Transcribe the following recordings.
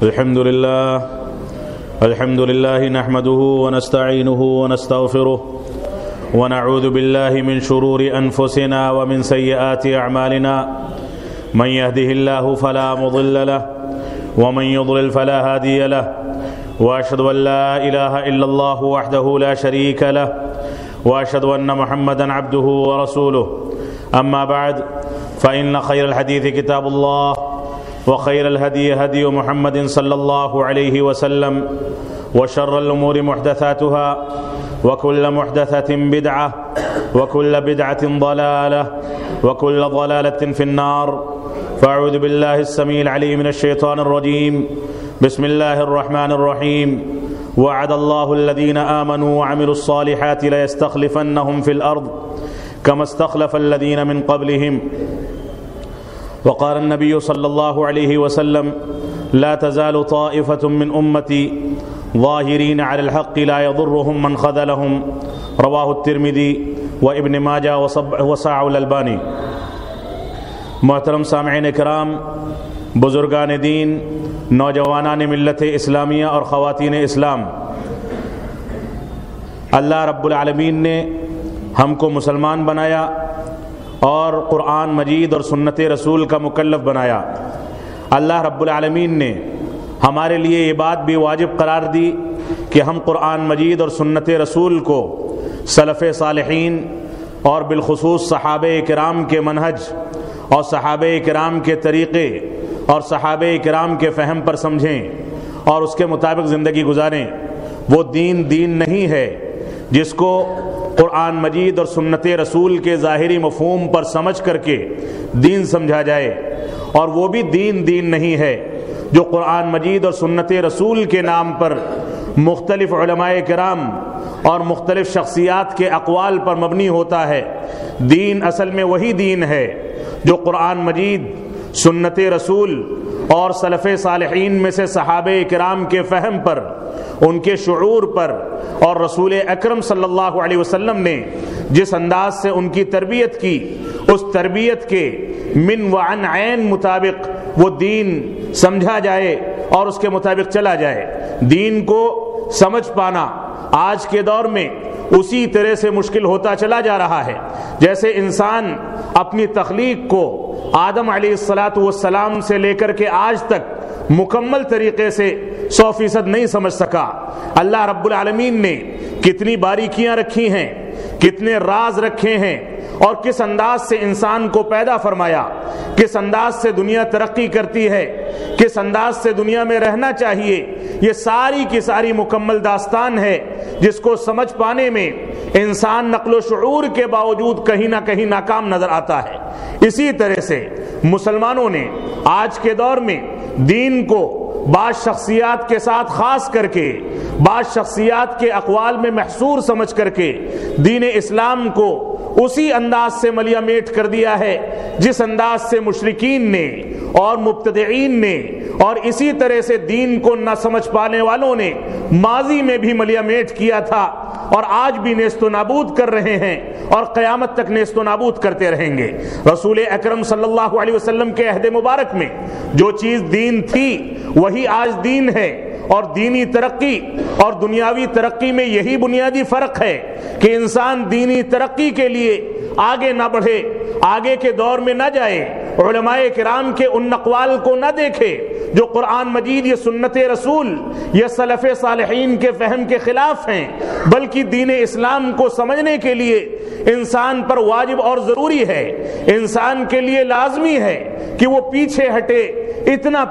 الحمد لله نحمده ونستعينه ونستغفره ونعوذ بالله من شرور أنفسنا ومن سيئات أعمالنا من يهده الله فلا مضل له ومن يضلل فلا هادي له وأشهد أن لا إله إلا الله وحده لا شريك له وأشهد أن محمدا عبده ورسوله أما بعد فإن خير الحديث كتاب الله وخير الهدي هدي محمد صلى الله عليه وسلم وشر الأمور محدثاتها وكل محدثة بدعة وكل بدعة ضلالة وكل ضلالة في النار فأعوذ بالله السميع العليم من الشيطان الرجيم بسم الله الرحمن الرحيم وعد الله الذين آمنوا وعملوا الصالحات ليستخلفنهم في الأرض كما استخلف الذين من قبلهم وقال النبي صلى الله عليه وسلم لا تزال طائفة من أمتي ظاهرين على الحق لا يضرهم من خذلهم رواه الترمذي وابن ماجہ وصححہ الالبانی۔ محترم سامعین کرام، بزرگان دین، نوجوانان ملت اسلامیہ اور خواتین اسلام، اللہ رب العالمین نے ہم کو مسلمان بنایا اور قرآن مجید اور سنت رسول کا مکلف بنایا۔ اللہ رب العالمین نے ہمارے لیے یہ بات بھی واجب قرار دی کہ ہم قرآن مجید اور سنت رسول کو سلف صالحین اور بالخصوص صحابہ کرام کے منہج اور صحابہ کرام کے طریقے اور صحابہ کرام کے فہم پر سمجھیں اور اس کے مطابق زندگی گزاریں۔ وہ دین نہیں ہے جس کو قرآن مجید اور سنت رسول کے ظاہری مفہوم پر سمجھ کر کے دین سمجھا جائے، اور وہ بھی دین نہیں ہے جو قرآن مجید اور سنت رسول کے نام پر مختلف علماء کرام اور مختلف شخصیات کے اقوال پر مبنی ہوتا ہے۔ دین اصل میں وہی دین ہے جو قرآن مجید، سنت رسول اور سلف صالحین میں سے صحابہ کرام کے فہم پر، ان کے شعور پر، اور رسول اکرم صلی اللہ علیہ وسلم نے جس انداز سے ان کی تربیت کی، اس تربیت کے من وعن عین مطابق وہ دین سمجھا جائے اور اس کے مطابق چلا جائے۔ دین کو سمجھ پانا آج کے دور میں اسی طرح سے مشکل ہوتا چلا جا رہا ہے جیسے انسان اپنی تخلیق کو آدم علیہ السلام سے لے کر کے آج تک مکمل طریقے سے 100% نہیں سمجھ سکا۔ اللہ رب العالمین نے کتنی باریکیاں رکھی ہیں، کتنے راز رکھے ہیں، اور کس انداز سے انسان کو پیدا فرمایا، کس انداز سے دنیا ترقی کرتی ہے، کس انداز سے دنیا میں رہنا چاہیے، یہ ساری کی ساری مکمل داستان ہے جس کو سمجھ پانے میں انسان نقل و شعور کے باوجود کہیں نہ کہیں ناکام نظر آتا ہے۔ اسی طرح سے مسلمانوں نے آج کے دور میں دین کو بعض شخصیات کے ساتھ خاص کر کے، بعض شخصیات کے اقوال میں محصور سمجھ کر کے دین اسلام کو اسی انداز سے ملیہ میٹ کر دیا ہے جس انداز سے مشرکین نے اور مبتدعین نے اور اسی طرح سے دین کو نہ سمجھ پانے والوں نے ماضی میں بھی ملیہ میٹ کیا تھا، اور آج بھی نیست و نابود کر رہے ہیں اور قیامت تک نیست و نابود کرتے رہیں گے۔ رسول اکرم صلی اللہ علیہ وسلم کے عہد مبارک میں جو چیز دین تھی وہی آج دین ہے، اور دینی ترقی اور دنیاوی ترقی میں یہی بنیادی فرق ہے کہ انسان دینی ترقی کے لیے آگے نہ بڑھے، آگے کے دور میں نہ جائے، علماء کرام کے ان اقوال کو نہ دیکھے جو قرآن مجید یا سنت رسول یا سلف صالحین کے فہم کے خلاف ہیں، بلکہ دین اسلام کو سمجھنے کے لیے انسان پر واجب اور ضروری ہے، انسان کے لیے لازمی ہے کہ وہ پیچھے ہٹے، اتنا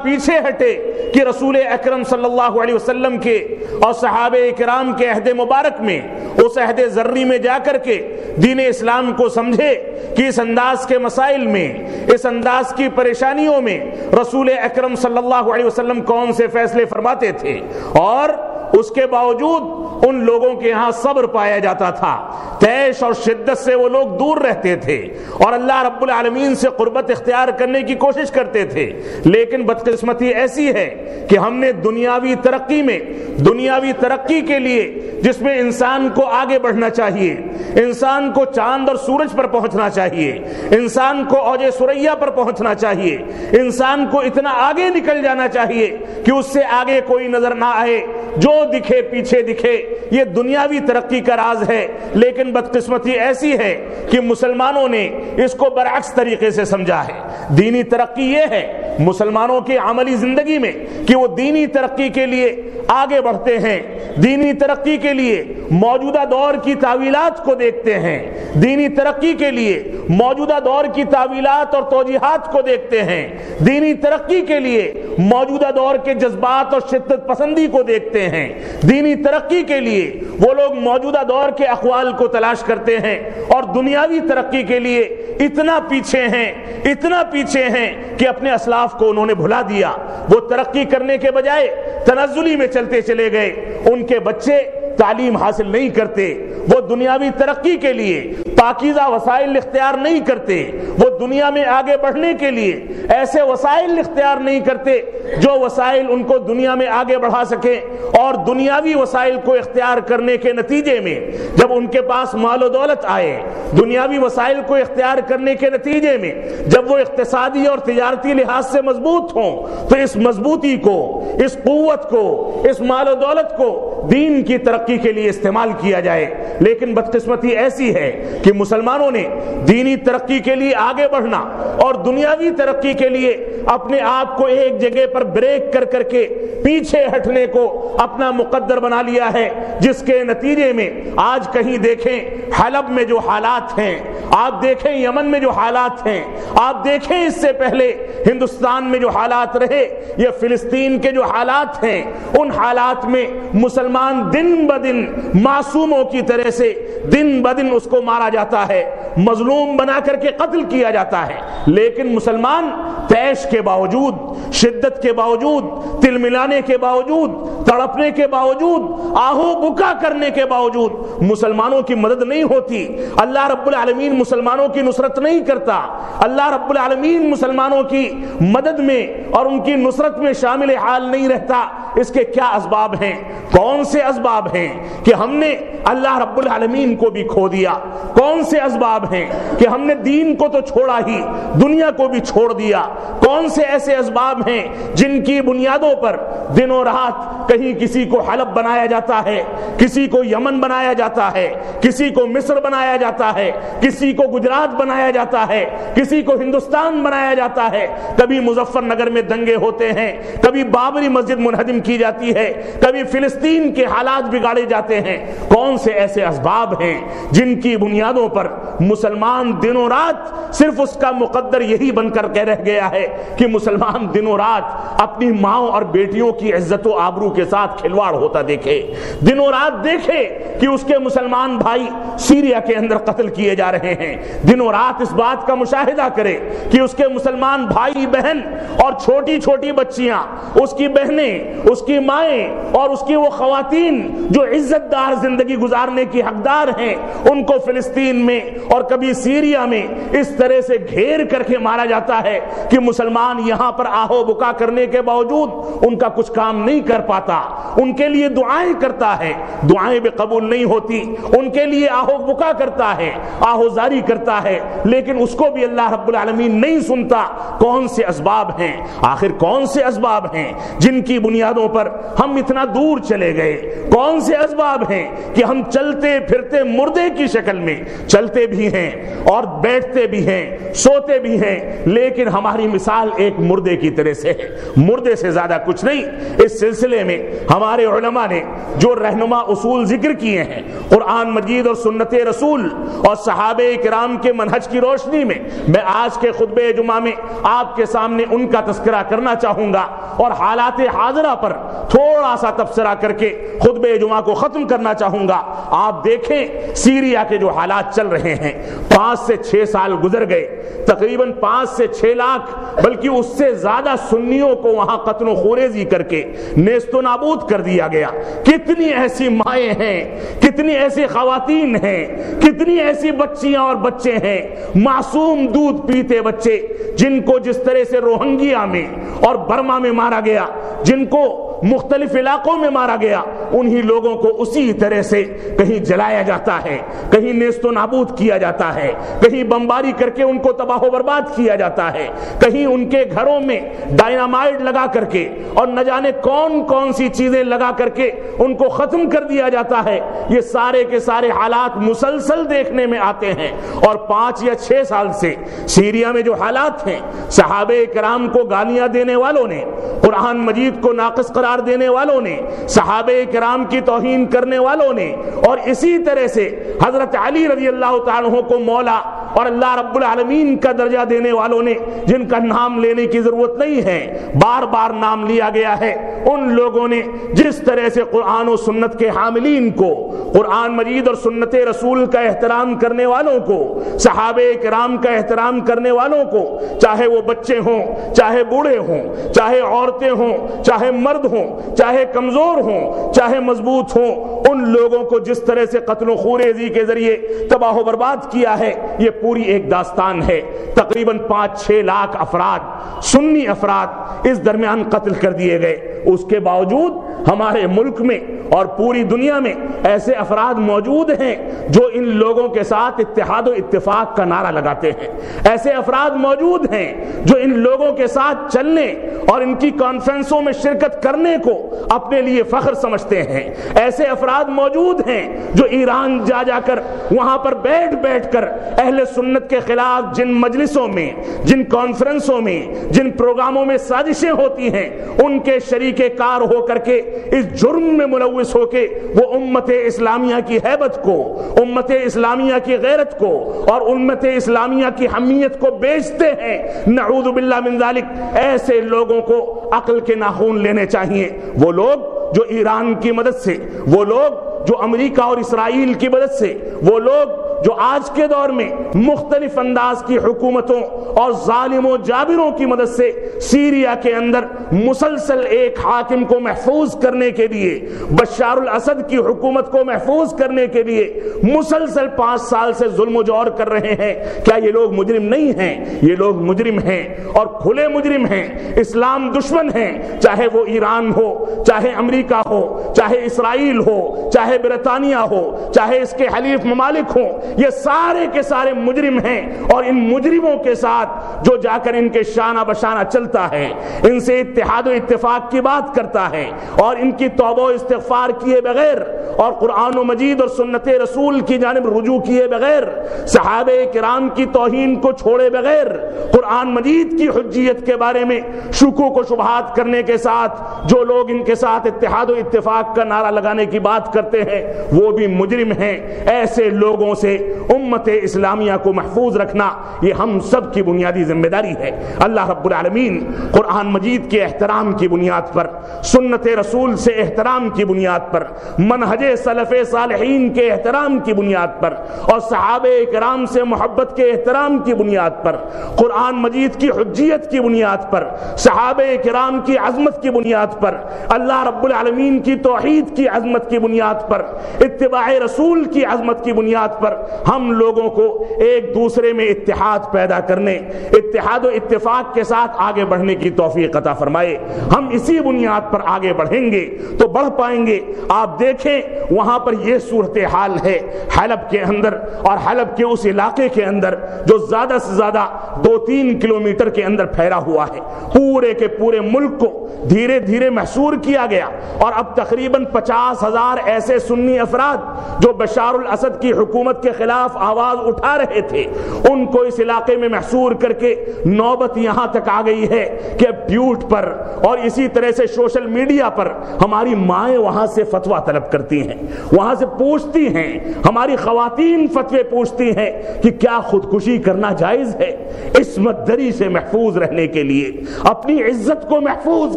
پیچھے ہٹے کہ رسول اکرم صلی اللہ علیہ وسلم کے اور صحابہ کرام کے عہد مبارک میں، اس عہد ذری میں جا کر کے دین اسلام کو سمجھے کہ اس انداز کے مسائل میں، اس انداز کی پریشانیوں میں رسول اکرم صلی اللہ علیہ وسلم کون سے فیصلے فرماتے تھے، اور اس کے باوجود ان لوگوں کے ہاں صبر پایا جاتا تھا، تیش اور شدت سے وہ لوگ دور رہتے تھے اور اللہ رب العالمین سے قربت اختیار کرنے کی کوشش کرتے تھے۔ لیکن بدقسمتی ایسی ہے کہ ہم نے دنیاوی ترقی میں، دنیاوی ترقی کے لیے جس میں انسان کو آگے بڑھنا چاہیے، انسان کو چاند اور سورج پر پہنچنا چاہیے، انسان کو اوج ثریا پر پہنچنا چاہیے، انسان کو اتنا آگے نکل جانا چاہیے کہ اس سے آگے کوئی نظر نہ آئے، جو دکھے پیچھے دکھے، یہ دنیاوی ترقی کا راز ہے۔ لیکن بدقسمتی ایسی ہے کہ مسلمانوں نے اس کو برعکس طریقے سے سمجھا ہے۔ دینی ترقی یہ ہے مسلمانوں کی عملی زندگی میں کہ وہ دینی ترقی کے لیے آگے بڑھتے ہیں، دینی ترقی کے لیے موجودہ دور کی تعویلات کو دیکھتے ہیں، دینی ترقی کے لیے موجودہ دور کی تعویلات اور توجیحات کو دیکھتے ہیں، دینی ترقی کے لیے موجودہ دور کے جذبات اور شدت پسندی کو دیکھتے ہیں، دینی ترقی کے لیے وہ لوگ موجودہ دور کے اقوال کو تلاش کرتے ہیں، اور دنیاوی ترقی کے لیے اتنا پیچھے ہیں، اتنا پیچھے ہیں کہ اپنے اسلاف کو انہوں نے بھلا دیا۔ وہ ترقی کرنے کے بجائے تنزلی میں چلتے چلے گئے، ان کے بچے تعلیم حاصل نہیں کرتے، وہ دنیاوی ترقی کے لیے پاکیزہ وسائل اختیار نہیں کرتے، وہ دنیا میں آگے بڑھنے کے لیے ایسے وسائل اختیار نہیں کرتے جو وسائل ان کو دنیا میں آگے بڑھا سکیں، اور دنیاوی وسائل کو اختیار کرنے کے نتیجے میں جب ان کے پاس مال و دولت آئے، دنیاوی وسائل کو اختیار کرنے کے نتیجے میں جب وہ اقتصادی اور تجارتی لحاظ سے مضبوط ہوں، تو اس مضبوطی کو، اس قوت کو، اس مال و دولت کو دین کی ترقی کے لیے استعمال کیا جائے۔ لیکن بدقسمتی ایسی ہے کہ مسلمانوں نے دینی ترقی کے لیے آگے بڑھنا اور دنیاوی ترقی کے لیے اپنے آپ کو ایک جگہ پر بریک کر کر کے پیچھے ہٹنے کو اپنا مقدر بنا لیا ہے، جس کے نتیجے میں آج کہیں دیکھیں حلب میں جو حالات ہیں، آپ دیکھیں یمن میں جو حالات ہیں، آپ دیکھیں اس سے پہلے ہندوستان میں جو حالات رہے، یہ فلسطین کے جو حالات ہیں، ان حالات میں مسلمان دن بدن معصوموں کی طرح سے دن بدن اس کو مارا جاتا ہے، مظلوم بنا کر کے قتل کیا جاتا ہے۔ لیکن مسلمان تیش کے باوجود، شدت کے باوجود، تل ملانے کے باوجود، تڑپنے کے باوجود، آہو بکا کرنے کے باوجود مسلمانوں کی مدد نہیں ہوتی، اللہ رب العالمین مسلمانوں کی نصرت نہیں کرتا، اللہ رب العالمین مسلمانوں کی مدد میں اور ان کی نصرت میں شامل حال نہیں رہتا۔ اس کے کیا اسباب ہیں؟ کون سے اسباب ہیں کہ ہم نے اللہ رب العالمین کو بھی کھو دیا؟ کون سے اسباب ہیں کہ ہم نے دین کو تو چھوڑا ہی، دنیا کو بھی چھوڑ دیا؟ کون سے ایسے اسباب ہیں جن کی بنیادوں پر دن و رات کہیں کسی کو حلب بنایا جاتا ہے، کسی کو یمن بنایا جاتا ہے، کسی کو مصر بنایا جاتا ہے، کسی کو گجرات بنایا جاتا ہے، کسی کو ہندوستان بنایا جاتا ہے؟ کبھی مظفر نگر میں دنگے ہوتے ہیں، کبھی بابری مسجد منہدم کی جاتی ہے، کبھی فلسطین کے حالات بگاڑے جاتے ہیں۔ کون سے ایسے اسباب ہیں جن کی بنیادوں پر مسلمان دنوں رات صرف اس کا مقدر یہی بن کر کے رہ گیا ہے کہ مسلمان دنوں رات اپنی ماؤں اور بیٹیوں کی عزت و آبرو کے ساتھ کھلواڑ ہوتا دیکھے، دنوں رات دیکھے کہ اس کے مسلمان بھائی سیریا کے اندر قتل کیے جا رہے ہیں، دنوں رات اس بات کا مشاہدہ کرے کہ اس کے مسلمان بھائی بہن اور چھوٹی چھوٹی بچیاں، اس کی بہنیں، اس کی مائیں اور اس کی وہ خواتین جو عزت دار زندگی گزارنے کی حقدار ہیں، ان کو فلسطین میں اور کبھی سیریا میں اس طرح سے گھیر کر کے مارا جاتا ہے کہ مسلمان یہاں پر آہو بکا کرنے کے باوجود ان کا کچھ کام نہیں کر پاتا، ان کے لیے دعائیں کرتا ہے، دعائیں بھی قبول نہیں ہوتی، ان کے لیے آہو بکا کرتا ہے، آہو زاری کرتا ہے، لیکن اس کو بھی اللہ رب العالمین نہیں سنتا۔ کون سے اسباب ہیں؟ آخر کون سے اسباب ہیں جن کی بنیادوں پر ہم اتنا دور چلے گئے؟ کون سے اسباب ہیں کہ ہم چلتے پھرتے مردے کی شکل میں چلتے بھی ہیں اور بیٹھتے بھی ہیں، سوتے بھی ہیں، لیکن ہماری مثال ایک مردے کی طرح سے ہے، مردے سے زیادہ کچھ نہیں۔ اس سلسلے میں ہمارے علماء نے جو رہنما اصول ذکر کیے ہیں قرآن مجید اور سنت رسول اور صحابہ کرام کے منہج کی روشنی میں، میں آج کے خطبہ جمعہ میں آپ کے سامنے ان کا تذکرہ کرنا چاہوں گا اور حالات حاضرہ پر تھوڑا سا تبصرہ کر کے خطبہ خطبے جمعہ کو ختم کرنا چاہوں گا. آپ دیکھیں سیریا کے جو حالات چل رہے ہیں, 5 سے 6 سال گزر گئے, تقریباً 5 سے 6 لاکھ بلکہ اس سے زیادہ سنیوں کو وہاں قتل و خوریزی کر کے نیست و نابود کر دیا گیا. کتنی ایسی مائیں ہیں, کتنی ایسی خواتین ہیں, کتنی ایسی بچیاں اور بچے ہیں, معصوم دودھ پیتے بچے, جن کو جس طرح سے روہنگیا میں اور برما میں مارا گیا, جن کو مختلف علاقوں میں مارا گیا, انہی لوگوں کو اسی طرح سے کہیں جلایا جاتا ہے, کہیں نیست و نابود کیا جاتا ہے, کہیں بمباری کر کے ان کو تباہ و برباد کیا جاتا ہے, کہیں ان کے گھروں میں ڈائنامائٹ لگا کر کے اور نہ جانے کون کون سی چیزیں لگا کر کے ان کو ختم کر دیا جاتا ہے. یہ سارے کے سارے حالات مسلسل دیکھنے میں آتے ہیں. اور 5 یا 6 سال سے سیریا میں جو حالات ہیں, صحابہ کرام کو گالیاں دینے والوں نے, قرآن مجید کو ناقص قرار دینے والوں نے, صحابہ کرام کی توہین کرنے والوں نے, اور اسی طرح سے حضرت علی رضی اللہ تعالیٰ عنہ کو مولا اور اللہ رب العالمین کا درجہ دینے والوں نے, جن کا نام لینے کی ضرورت نہیں ہے, بار بار نام لیا گیا ہے, ان لوگوں نے جس طرح سے قرآن و سنت کے حاملین کو, قرآن مجید اور سنت رسول کا احترام کرنے والوں کو, صحابہ کرام کا احترام کرنے والوں کو, چاہے وہ بچے ہوں, چاہے بوڑھے ہوں, چاہے عورتیں ہوں, چاہے مرد ہوں, چاہے کمزور ہوں, چاہے مضبوط ہوں, ان لوگوں کو جس طرح سے قتل و خوریزی کے ذریعے تباہ و برباد کیا ہے, یہ پوری ایک داستان ہے. تقریباً 5-6 لاکھ افراد, سنی افراد اس درمیان قتل کر دیے گئے. اس کے باوجود ہمارے ملک میں اور پوری دنیا میں ایسے افراد موجود ہیں جو ان لوگوں کے ساتھ اتحاد و اتفاق کا نعرہ لگاتے ہیں. ایسے افراد موجود ہیں جو ان لوگوں کے ساتھ چلنے اور ان کی کانفرنسوں میں شرکت کرنے کو اپنے لیے فخر سمجھتے ہیں. ایسے افراد موجود ہیں جو ایران جا کر وہاں پر بیٹھ کر اہل سنت کے خلاف جن مجلسوں میں, جن کانفرنسوں میں, جن پروگراموں میں سازشیں ہوتی ہیں, ان کے شریک کار ہو کر کے اس جرم میں ملوث ہو کے وہ امت اسلامیہ کی ہیبت کو, امت اسلامیہ کی غیرت کو اور امت اسلامیہ کی حمیت کو بیچتے ہیں. نعوذ باللہ من ذالک. ایسے لوگوں کو عقل کے ناخون لینے چاہیے. وہ لوگ جو ایران کی مدد سے, وہ لوگ جو امریکہ اور اسرائیل کی مدد سے, وہ لوگ جو آج کے دور میں مختلف انداز کی حکومتوں اور ظالم و جابروں کی مدد سے سیریا کے اندر مسلسل ایک حاکم کو محفوظ کرنے کے لیے, بشار الاسد کی حکومت کو محفوظ کرنے کے لیے مسلسل 5 سال سے ظلم و جور کر رہے ہیں, کیا یہ لوگ مجرم نہیں ہیں؟ یہ لوگ مجرم ہیں اور کھلے مجرم ہیں, اسلام دشمن ہیں. چاہے وہ ایران ہو, چاہے امریکہ ہو, چاہے اسرائیل ہو, چاہے برطانیہ ہو, چاہے اس کے حلیف ممالک ہوں, یہ سارے کے سارے مجرم ہیں. اور ان مجرموں کے ساتھ جو جا کر ان کے شانہ بشانہ چلتا ہے, ان سے اتحاد و اتفاق کی بات کرتا ہے اور ان کی توبہ و استغفار کیے بغیر اور قرآن و مجید اور سنت رسول کی جانب رجوع کیے بغیر, صحابہ کرام کی توہین کو چھوڑے بغیر, قرآن مجید کی حجیت کے بارے میں شکوک و شبہات کرنے کے ساتھ جو لوگ ان کے ساتھ اتحاد و اتفاق کا نعرہ لگانے کی بات کرتے ہیں, وہ بھی مجرم ہیں. ایسے لوگوں سے امت اسلامیہ کو محفوظ رکھنا یہ ہم سب کی بنیادی ذمہ داری ہے. اللہ رب العالمین قرآن مجید کے احترام کی بنیاد پر, سنت رسول سے احترام کی بنیاد پر, منہج سلف صالحین کے احترام کی بنیاد پر اور صحابہ کرام سے محبت کے احترام کی بنیاد پر, قرآن مجید کی حجیت کی بنیاد پر, صحابہ کرام کی عظمت کی بنیاد پر, اللہ رب العالمین کی توحید کی عظمت کی بنیاد پر, اتباع رسول کی عظمت کی بنیاد پر ہم لوگوں کو ایک دوسرے میں اتحاد پیدا کرنے, اتحاد و اتفاق کے ساتھ آگے بڑھنے کی توفیق عطا فرمائے. ہم اسی بنیاد پر آگے بڑھیں گے تو بڑھ پائیں گے. آپ دیکھیں وہاں پر یہ صورتحال ہے حلب کے اندر اور حلب کے اس علاقے کے اندر جو زیادہ سے زیادہ 2-3 کلومیٹر کے اندر پھیلا ہوا ہے. پورے کے پورے ملک کو دھیرے دھیرے محصور کیا گیا اور اب تقریباً 50,000 ایسے سنی افراد جو بشار الاسد کی حکومت کے خلاف آواز اٹھا رہے تھے, ان کو اس علاقے میں محصور کر کے نوبت یہاں تک آ گئی ہے کہ ٹویٹ پر اور اسی طرح سے سوشل میڈیا پر ہماری مائیں وہاں سے فتویٰ طلب کرتی ہیں, وہاں سے پوچھتی ہیں, ہماری خواتین فتوے پوچھتی ہیں کہ کیا خودکشی کرنا جائز ہے, عصمت دری سے محفوظ رہنے کے لیے، اپنی عزت کو محفوظ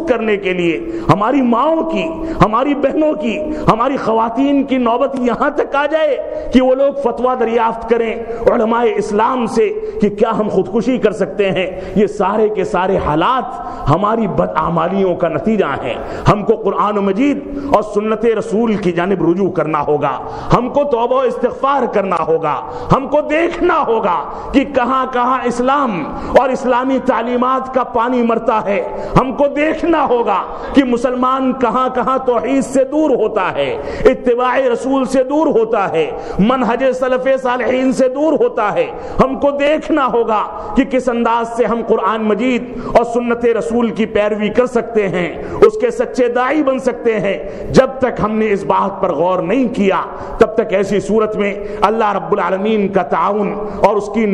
کرنے کے لیے ہماری ماؤں کی، ہماری بہنوں کی، ہماری خواتین کی نوبت یہاں تک آ جائے کہ وہ لوگ فتویٰ دریافت کریں علماء اسلام سے کہ کیا ہم خودکشی کر سکتے ہیں؟ یہ سارے کے سارے حالات ہماری بدعمالیوں کا نتیجہ ہیں۔ ہم کو قرآن مجید اور سنت رسول کی جانب رجوع کرنا ہوگا، ہم کو توبہ و استغفار کرنا ہوگا، ہم کو دیکھنا ہوگا کہ کہاں کہاں اسلام اور اسلامی تعلیمات کا پانی مرتا ہے، ہم کو دیکھنا ہوگا کہ مسلمان کہاں کہاں توحید سے دور ہوتا ہے، اتباع رسول سے دور ہوتا ہے، منہج سلف صالحین سے دور ہوتا ہے۔ ہم کو دیکھنا ہوگا کہ کس انداز سے ہم قرآن مجید اور سنت رسول کی پیروی کر سکتے ہیں، اس کے سچے داعی بن سکتے ہیں۔ جب تک ہم نے اس بات پر غور نہیں کیا تب تک ایسی صورت میں اللہ رب العالمین کا تعاون اور اس کی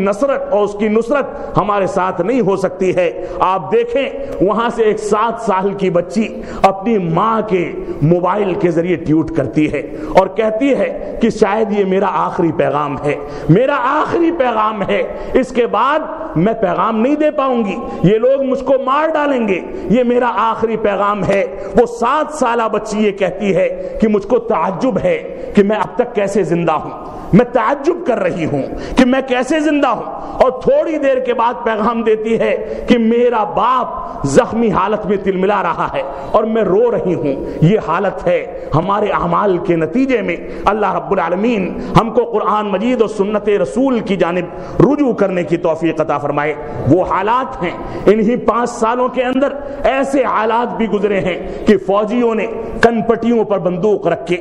نصرت ہمارے ساتھ نہیں ہو سکتی ہے۔ آپ دیکھیں وہاں سے ایک 7 سال کی بچی اپنی ماں کے موبائل کے ذریعے ٹیوٹ کرتی ہے اور کہتی ہے کہ شاید یہ میرا آخری پیغام ہے، میرا آخری پیغام ہے، اس کے بعد میں پیغام نہیں دے پاؤں گی، یہ لوگ مجھ کو مار ڈالیں گے، یہ میرا آخری پیغام ہے۔ وہ 7 سالہ بچی یہ کہتی ہے کہ مجھ کو تعجب ہے کہ میں اب تک کیسے زندہ ہوں، میں تعجب کر رہی ہوں کہ میں کیسے زندہ ہوں۔ اور تھوڑی دیر کے بعد پیغام دیتی ہے کہ میرا باپ زخمی حالت میں تلملا رہا ہے اور میں رو رہی ہوں۔ یہ حالت ہے ہمارے اعمال کے نتیجے میں۔ اللہ رب العالمین ہم کو قرآن مجید اور سنت رسول کی جانب رجوع کرنے کی توفیق عطا فرمائے۔ وہ حالات ہیں، انہی 5 سالوں کے اندر ایسے حالات بھی گزرے ہیں کہ فوجیوں نے کن پٹیوں پر بندوق رکھ کے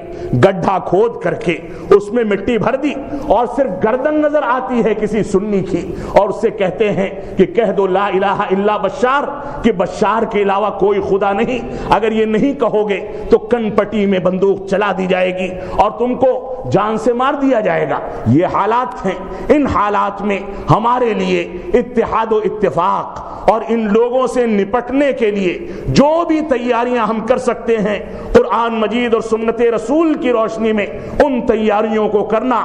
گڈھا کھود کر کے اس میں مٹی بھر دی اور صرف گردن نظر آتی ہے کسی سنی کی، اور اس سے کہتے ہیں کہ کہہ دو لا الہ الا بشار، کہ بشار کے علاوہ کوئی خدا نہیں، اگر یہ نہیں کہو گے تو کن پٹی میں بندوق چلا دی جائے گی اور تم کو جان سے مار دیا جائے گا۔ یہ حالات ہیں، ان حالات میں ہمارے لیے اتحاد و اتفاق اور ان لوگوں سے نپٹنے کے لیے جو بھی تیاریاں ہم کر سکتے ہیں قرآن مجید اور سنت رسول کی روشنی میں ان تیاریوں کو کرنا،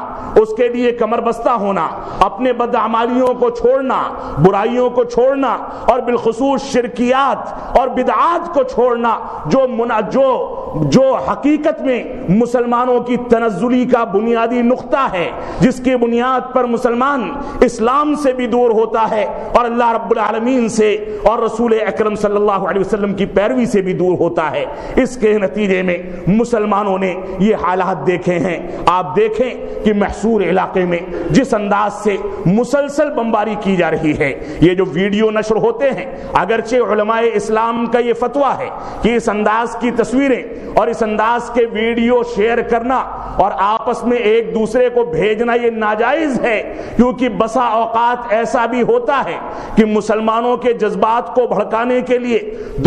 اس کے لیے کمر بستہ ہونا، اپنے بدعمالیوں کو چھوڑنا، برائیوں کو چھوڑنا اور بالخصوص شرکیات اور بدعات کو چھوڑنا جو حقیقت میں مسلمانوں کی تنزلی کا بنیادی نقطہ ہے، جس کی بنیاد پر مسلمان اسلام سے بھی دور ہوتا ہے اور اللہ رب العالمین سے اور رسول اکرم صلی اللہ علیہ وسلم کی پیروی سے بھی دور ہوتا ہے۔ اس کے نتیجے میں مسلمانوں نے یہ حالات دیکھے ہیں۔ آپ دیکھیں کہ محصور علاقے میں جس انداز سے مسلسل بمباری کی جا رہی ہے، یہ جو ویڈیو نشر ہوتے ہیں، اگرچہ علماء اسلام کا یہ فتویٰ ہے کہ اس انداز کی تصویریں اور اس انداز کے ویڈیو شیئر کرنا اور آپس میں ایک دوسرے کو بھیجنا یہ ناجائز ہے، کیونکہ بسا اوقات ایسا بھی ہوتا ہے کہ مسلمانوں کے جذبات کو بھڑکانے کے لیے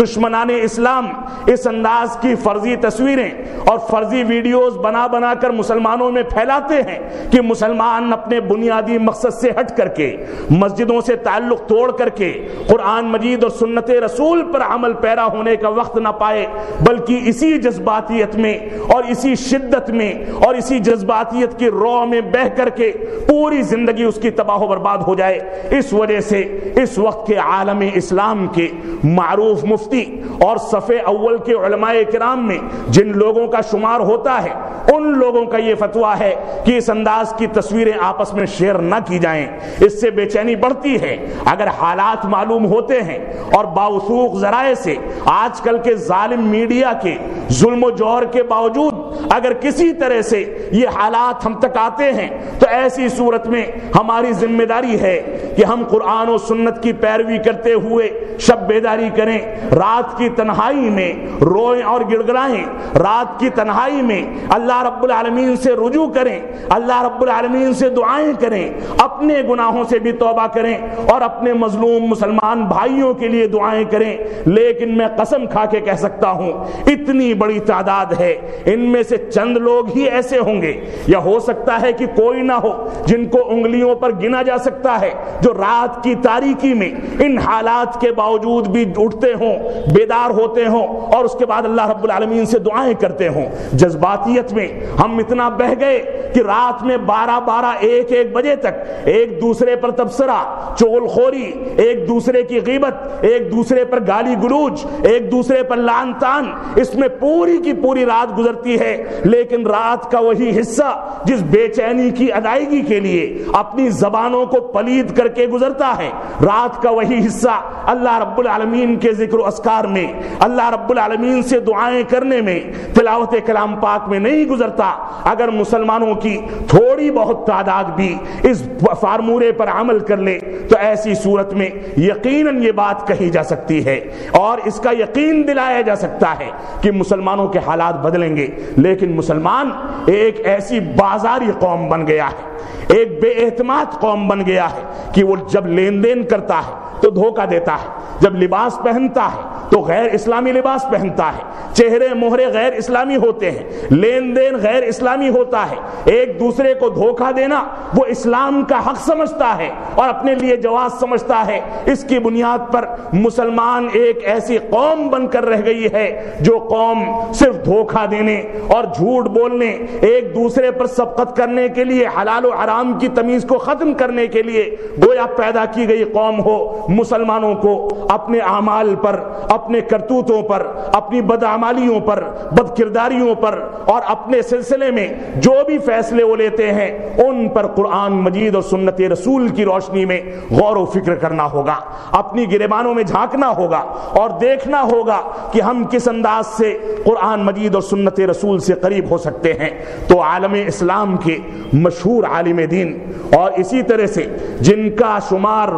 دشمنان اسلام اس انداز کی فرضی تصویریں اور فرضی ویڈیوز بنا بنا کر مسلمانوں میں پھیلاتے ہیں کہ مسلمان اپنے بنیادی مقصد سے ہٹ کر کے، مسجدوں سے تعلق توڑ کر کے قرآن مجید اور سنت رسول پر عمل پیرا ہونے کا وقت نہ پائے، بلکہ اسی جذباتیت میں اور اسی شدت میں اور اسی جذباتیت کی رو میں بہہ کر کے پوری زندگی اس کی تباہ و برباد ہو جائے۔ اس وجہ سے اس وقت کے عالم اسلام کے معروف مفتی اور صف اول کے علماء کرام میں جن لوگوں کا شمار ہوتا ہے، ان لوگوں کا یہ فتویٰ ہے کہ اس انداز کی تصویریں آپس میں شیئر نہ کی جائیں، اس سے بے چینی بڑھتی ہے۔ اگر حالات معلوم ہوتے ہیں اور باوثوق ذرائع سے آج کل کے ظالم میڈیا کے ظلم و جور کے باوجود اگر کسی طرح سے یہ حالات ہم تک آتے ہیں تو ایسی صورت میں ہماری ذمہ داری ہے کہ ہم قرآن و سنت کی پیروی کرتے ہوئے شب بیداری کریں، رات کی تنہائی میں روئیں اور گڑ گڑائیں، رات کی تنہائی میں اللہ رب العالمین سے رجوع کریں، اللہ رب العالمین سے دعائیں کریں، اپنے گناہوں سے بھی توبہ کریں اور اپنے مظلوم مسلمان بھائیوں کے لیے دعائیں کریں۔ لیکن میں قسم کھا کے کہہ سکتا ہوں اتنی بڑی تعداد ہے، ان میں سے سے چند لوگ ہی ایسے ہوں گے، یا ہو سکتا ہے کہ کوئی نہ ہو، جن کو انگلیوں پر گنا جا سکتا ہے، جو رات کی تاریکی میں ان حالات کے باوجود بھی اٹھتے ہوں، بیدار ہوتے ہوں اور اس کے بعد اللہ رب العالمین سے دعائیں کرتے ہوں۔ جذباتیت میں ہم اتنا بہ گئے کہ رات میں 12 1 بجے تک ایک دوسرے پر تبصرہ، چغل خوری، ایک دوسرے کی غیبت، ایک دوسرے پر گالی گلوچ، ایک دوسرے پر لعن طعن، اس میں پوری کی پوری رات گزرتی ہے۔ لیکن رات کا وہی حصہ جس بے چینی کی ادائیگی کے لیے اپنی زبانوں کو پلید کر کے گزرتا ہے، رات کا وہی حصہ اللہ رب العالمین کے ذکر و اذکار میں، اللہ رب العالمین سے دعائیں کرنے میں، تلاوت کلام پاک میں نہیں گزرتا۔ اگر مسلمانوں کی تھوڑی بہت تعداد بھی اس فارمولے پر عمل کر لے تو ایسی صورت میں یقیناً یہ بات کہی جا سکتی ہے اور اس کا یقین دلایا جا سکتا ہے کہ مسلمانوں کے حالات بدلیں گے۔ لیکن مسلمان ایک ایسی بازاری قوم بن گیا ہے، ایک بے اعتماد قوم بن گیا ہے کہ وہ جب لین دین کرتا ہے تو دھوکہ دیتا ہے، جب لباس پہنتا ہے تو غیر اسلامی لباس پہنتا ہے، چہرے مہرے غیر اسلامی ہوتے ہیں، لین دین غیر اسلامی ہوتا ہے، ایک دوسرے کو دھوکہ دینا وہ اسلام کا حق سمجھتا ہے اور اپنے لیے جواز سمجھتا ہے۔ اس کی بنیاد پر مسلمان ایک ایسی قوم بن کر رہ گئی ہے جو قوم صرف دھوکہ دینے اور جھوٹ بولنے، ایک دوسرے پر سبقت کرنے کے لیے، حلال و حرام کی تمیز کو ختم کرنے کے لیے گویا پیدا کی گئی قوم ہو۔ مسلمانوں کو اپنے اعمال پر، اپنے کرتوتوں پر، اپنی بدعمالیوں پر، بد کرداریوں پر اور اپنے سلسلے میں جو بھی فیصلے وہ لیتے ہیں ان پر قرآن مجید اور سنت رسول کی روشنی میں غور و فکر کرنا ہوگا، اپنی گریبانوں میں جھانکنا ہوگا اور دیکھنا ہوگا کہ ہم کس انداز سے قرآن مجید اور سنت رسول سے قریب ہو سکتے ہیں۔ تو عالم اسلام کے مشہور عالم دین اور اسی طرح سے جن کا شمار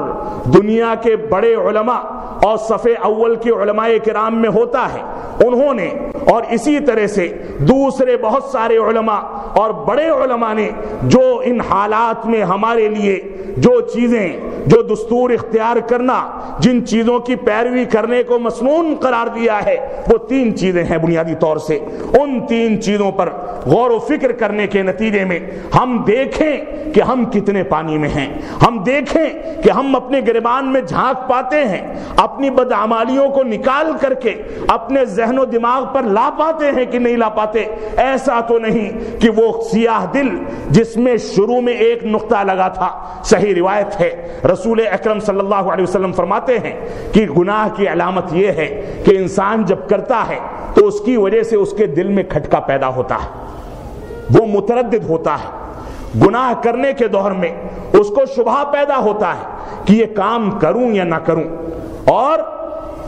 دنیا کے بڑے علماء اور صف اول کے علماء کرام میں ہوتا ہے، انہوں نے اور اسی طرح سے دوسرے بہت سارے علماء اور بڑے علماء نے جو ان حالات میں ہمارے لیے جو چیزیں، جو دستور اختیار کرنا، جن چیزوں کی پیروی کرنے کو مسنون قرار دیا ہے، وہ 3 چیزیں ہیں بنیادی طور سے۔ ان 3 چیزوں پر غور و فکر کرنے کے نتیجے میں ہم دیکھیں کہ ہم کتنے پانی میں ہیں، ہم دیکھیں کہ ہم اپنے گریبان میں جھانک پاتے ہیں، اپنی بدعمالیوں کو نکال کر کے اپنے ذہن و دماغ پر لا پاتے ہیں کہ نہیں لا پاتے۔ ایسا تو نہیں کہ وہ سیاہ دل جس میں شروع میں ایک نقطہ لگا تھا۔ صحیح روایت ہے، رسول اکرم صلی اللہ علیہ وسلم فرماتے ہیں کہ گناہ کی علامت یہ ہے کہ انسان جب کرتا ہے تو اس کی وجہ سے اس کے دل میں کھٹکا پیدا ہوتا ہے، وہ متردد ہوتا ہے، گناہ کرنے کے دور میں اس کو شبہ پیدا ہوتا ہے کہ یہ کام کروں یا نہ کروں۔ اور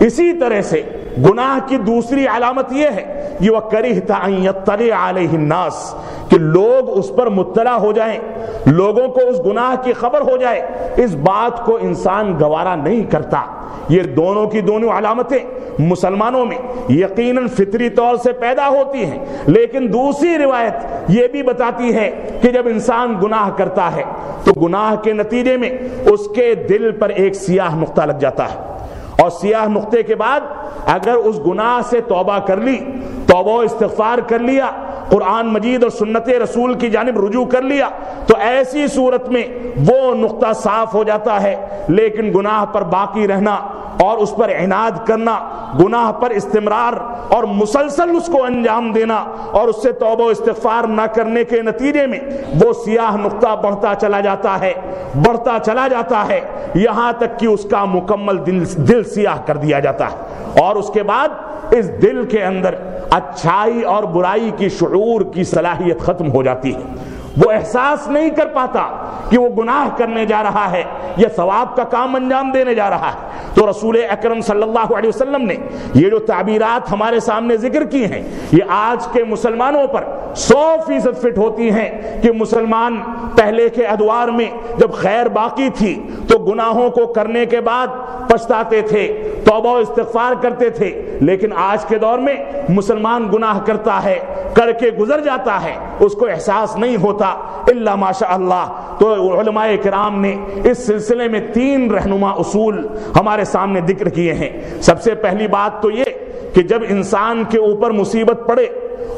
اسی طرح سے گناہ کی دوسری علامت یہ ہے یہ وَكَرِهْتَ أَن يَطَّلِعَ عَلَيْهِ النَّاسِ کہ لوگ اس پر مطلع ہو جائیں، لوگوں کو اس گناہ کی خبر ہو جائے، اس بات کو انسان گوارا نہیں کرتا۔ یہ دونوں کی دونوں علامتیں مسلمانوں میں یقیناً فطری طور سے پیدا ہوتی ہیں، لیکن دوسری روایت یہ بھی بتاتی ہے کہ جب انسان گناہ کرتا ہے تو گناہ کے نتیجے میں اس کے دل پر ایک سیاہ نقطہ لگ جاتا ہے، اور سیاہ نقطے کے بعد اگر اس گناہ سے توبہ کر لی، توبہ و استغفار کر لیا، قرآن مجید اور سنت رسول کی جانب رجوع کر لیا، تو ایسی صورت میں وہ نقطہ صاف ہو جاتا ہے۔ لیکن گناہ پر باقی رہنا اور اس پر عناد کرنا، گناہ پر استمرار اور مسلسل اس کو انجام دینا اور اس سے توبہ و استغفار نہ کرنے کے نتیجے میں وہ سیاہ نقطہ بڑھتا چلا جاتا ہے، بڑھتا چلا جاتا ہے، یہاں تک کہ اس کا مکمل دل سیاہ کر دیا جاتا ہے، اور اس کے بعد اس دل کے اندر اچھائی اور برائی کی شعور کی صلاحیت ختم ہو جاتی ہے۔ وہ احساس نہیں کر پاتا کہ وہ گناہ کرنے جا رہا ہے یا ثواب کا کام انجام دینے جا رہا ہے۔ تو رسول اکرم صلی اللہ علیہ وسلم نے یہ جو تعبیرات ہمارے سامنے ذکر کی ہیں، یہ آج کے مسلمانوں پر 100% فٹ ہوتی ہیں کہ مسلمان پہلے کے ادوار میں جب خیر باقی تھی تو گناہوں کو کرنے کے بعد پچھتاتے تھے، توبہ و استغفار کرتے تھے، لیکن آج کے دور میں مسلمان گناہ کرتا ہے، کر کے گزر جاتا ہے، اس کو احساس نہیں ہوتا الا ماشاء اللہ۔ تو علماء کرام نے اس سلسلے میں 3 رہنما اصول ہمارے سامنے ذکر کیے ہیں۔ سب سے پہلی بات تو یہ کہ جب انسان کے اوپر مصیبت پڑے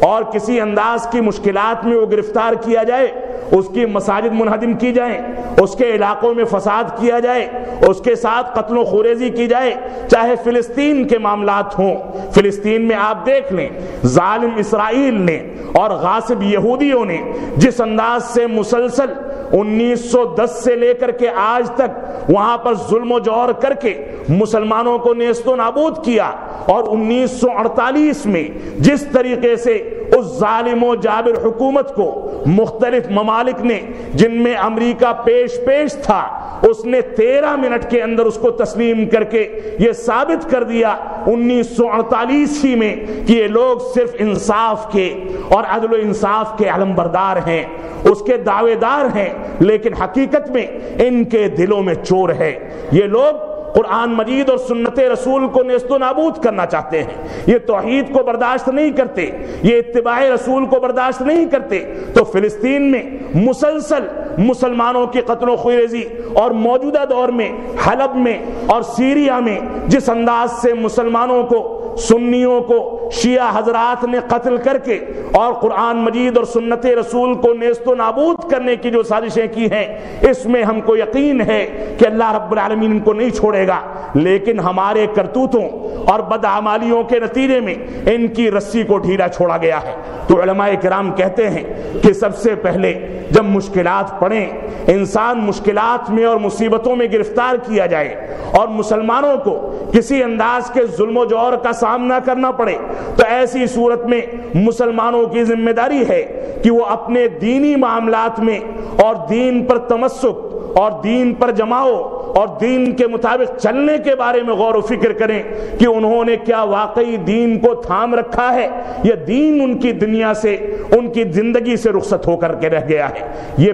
اور کسی انداز کی مشکلات میں وہ گرفتار کیا جائے، اس کی مساجد منہدم کی جائیں، اس کے علاقوں میں فساد کیا جائے، اس کے ساتھ قتل و خوریزی کی جائے، چاہے فلسطین کے معاملات ہوں۔ فلسطین میں آپ دیکھ لیں ظالم اسرائیل نے اور غاصب یہودیوں نے جس انداز سے مسلسل 1910 سے لے کر کے آج تک وہاں پر ظلم و جور کر کے مسلمانوں کو نیست و نابود کیا، اور 1948 میں جس طریقے سے اس ظالم و جابر حکومت کو مختلف ممالک نے، جن میں امریکہ پیش تھا، اس نے 13 منٹ کے اندر اس کو تسلیم کر کے یہ ثابت کر دیا 1948 ہی میں کہ یہ لوگ صرف انصاف کے اور عدل و انصاف کے علمبردار ہیں، اس کے دعوے دار ہیں، لیکن حقیقت میں ان کے دلوں میں چور ہے۔ یہ لوگ قرآن مجید اور سنت رسول کو نیست و نابود کرنا چاہتے ہیں، یہ توحید کو برداشت نہیں کرتے، یہ اتباع رسول کو برداشت نہیں کرتے۔ تو فلسطین میں مسلسل مسلمانوں کی قتل و خوریزی، اور موجودہ دور میں حلب میں اور سیریا میں جس انداز سے مسلمانوں کو، سنیوں کو شیعہ حضرات نے قتل کر کے اور قرآن مجید اور سنت رسول کو نیست و نابود کرنے کی جو سازشیں کی ہیں، اس میں ہم کو یقین ہے کہ اللہ رب العالمین ان کو نہیں چھوڑے گا، لیکن ہمارے کرتوتوں اور بدعمالیوں کے نتیجے میں ان کی رسی کو ڈھیلا چھوڑا گیا ہے۔ تو علماء کرام کہتے ہیں کہ سب سے پہلے جب مشکلات پڑیں، انسان مشکلات میں اور مصیبتوں میں گرفتار کیا جائے اور مسلمانوں کو کسی انداز کے ظلم و جور کا سامنا کرنا پڑے، تو ایسی صورت میں مسلمانوں کی ذمہ داری ہے کہ وہ اپنے دینی معاملات میں اور دین پر تمسک اور دین پر جماؤ اور دین کے مطابق چلنے کے بارے میں غور و فکر کریں کہ انہوں نے کیا واقعی دین کو تھام رکھا ہے، یا دین ان کی دنیا سے، ان کی زندگی سے رخصت ہو کر کے رہ گیا ہے۔ یہ